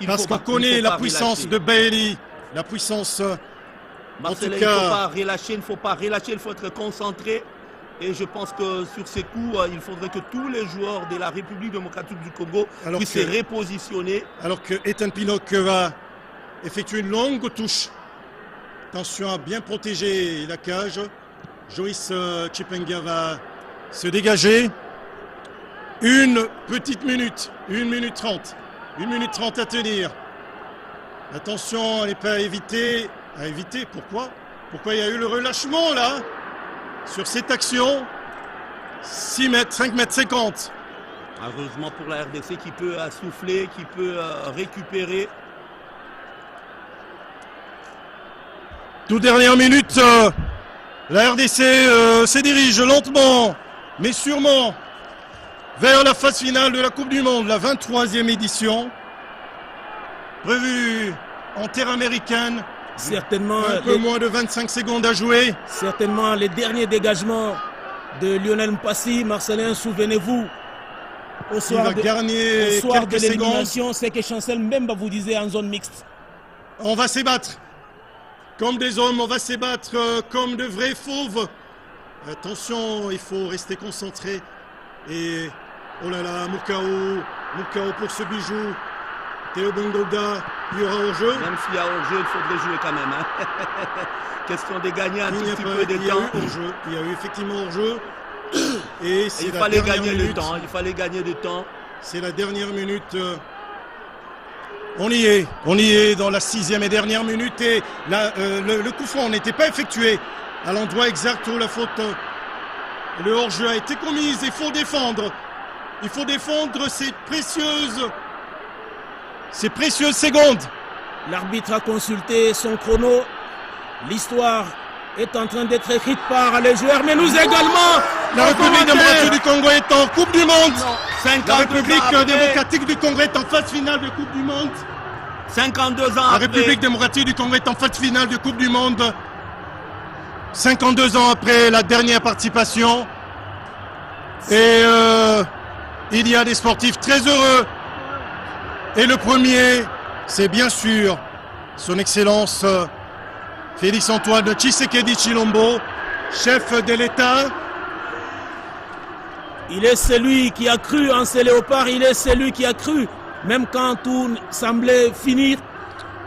Parce qu'on connaît la puissance de Bailey, la puissance... Marcelin, il ne faut pas relâcher, il faut être concentré. Et je pense que sur ces coups, il faudrait que tous les joueurs de la République démocratique du Congo puissent se repositionner. Alors que Ethan Pinnock va effectuer une longue touche. Attention à bien protéger la cage. Joyce Chipenga va se dégager. Une petite minute, 1 minute 30. 1 minute 30 à tenir. Attention, elle n'est pas à éviter. À éviter, pourquoi? Pourquoi il y a eu le relâchement là? Sur cette action, 6 mètres, 5 mètres 50. Heureusement pour la RDC qui peut souffler, qui peut récupérer. Toute dernière minute, la RDC se dirige lentement, mais sûrement, vers la phase finale de la Coupe du Monde, la 23e édition, prévue en terre américaine. Certainement, un peu moins de 25 secondes à jouer. Certainement les derniers dégagements de Lionel Mpassi. Marcelin, souvenez-vous, au soir de l'élimination, c'est que Chancel Mbemba vous disait en zone mixte. On va s'ébattre comme des hommes, on va s'ébattre comme de vrais fauves. Attention, il faut rester concentré. Et oh là là, Mukao pour ce bijou. Théo Bongoda, il y aura hors-jeu. Même s'il y a hors-jeu, il faudrait jouer quand même. Hein. Question de gagner un tout petit peu de temps. Il y a eu effectivement hors-jeu. Et il fallait gagner le temps. Il fallait gagner du temps. C'est la dernière minute. On y est dans la 6e et dernière minute. Et là, le coup franc n'était pas effectué à l'endroit exact où la faute, le hors-jeu a été commise. Il faut défendre. Il faut défendre ces précieuses secondes. L'arbitre a consulté son chrono. L'histoire est en train d'être écrite par les joueurs, mais nous également. La République démocratique du Congo est en Coupe du Monde. La République après. démocratique du Congo est en phase finale de Coupe du Monde. 52 ans La après. République démocratique du Congo est en phase finale de Coupe du Monde. 52 ans après la dernière participation. Et il y a des sportifs très heureux. Et le premier, c'est bien sûr son Excellence Félix-Antoine Tshisekedi Tshilombo, chef de l'État. Il est celui qui a cru en ces léopards, il est celui qui a cru, même quand tout semblait finir.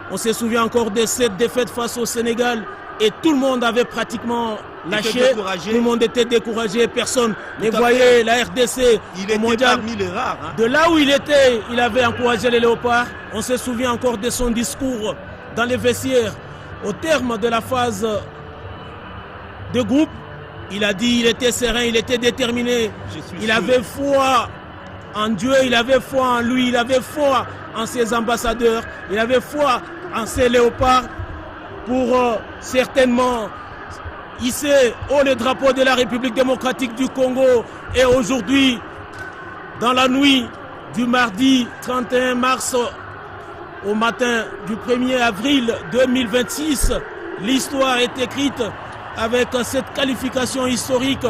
On se souvient encore de cette défaite face au Sénégal et tout le monde avait pratiquement lâché, tout le monde était découragé, personne ne voyait la RDC au mondial. Parmi les rares, hein. De là où il était, il avait encouragé les léopards. On se souvient encore de son discours dans les vestiaires. Au terme de la phase de groupe, il a dit qu'il était serein, il était déterminé. Il avait foi en Dieu, il avait foi en lui, il avait foi en ses ambassadeurs, il avait foi en ses léopards pour certainement hisser haut le drapeau de la République démocratique du Congo. Et aujourd'hui, dans la nuit du mardi 31 mars au matin du 1er avril 2026, l'histoire est écrite avec cette qualification historique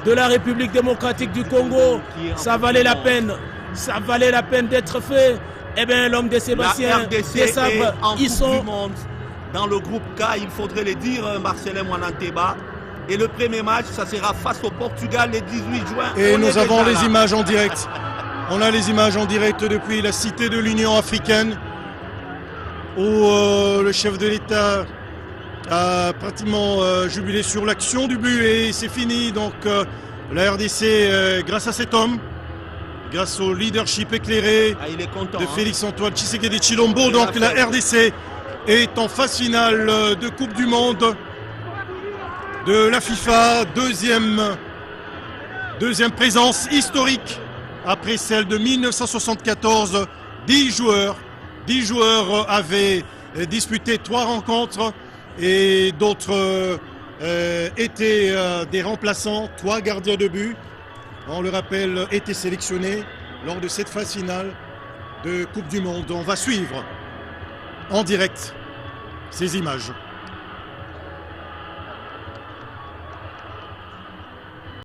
de la République démocratique du Congo. Ça valait la peine d'être fait. Eh bien, l'homme de Sébastien Desabre, ils sont dans le groupe K, il faudrait le dire, Marcelin Mwananteba. Et le premier match, ça sera face au Portugal le 18 juin. Et nous avons les images en direct. On a les images en direct depuis la cité de l'Union africaine, où le chef de l'État a pratiquement jubilé sur l'action du but et c'est fini. Donc la RDC, grâce à cet homme, grâce au leadership éclairé de Félix-Antoine Tshisekedi Tshilombo, donc la RDC est en phase finale de Coupe du Monde de la FIFA, deuxième présence historique après celle de 1974. 10 joueurs avaient disputé 3 rencontres et d'autres étaient des remplaçants, 3 gardiens de but, on le rappelle, étaient sélectionnés lors de cette phase finale de Coupe du Monde. On va suivre en direct ces images.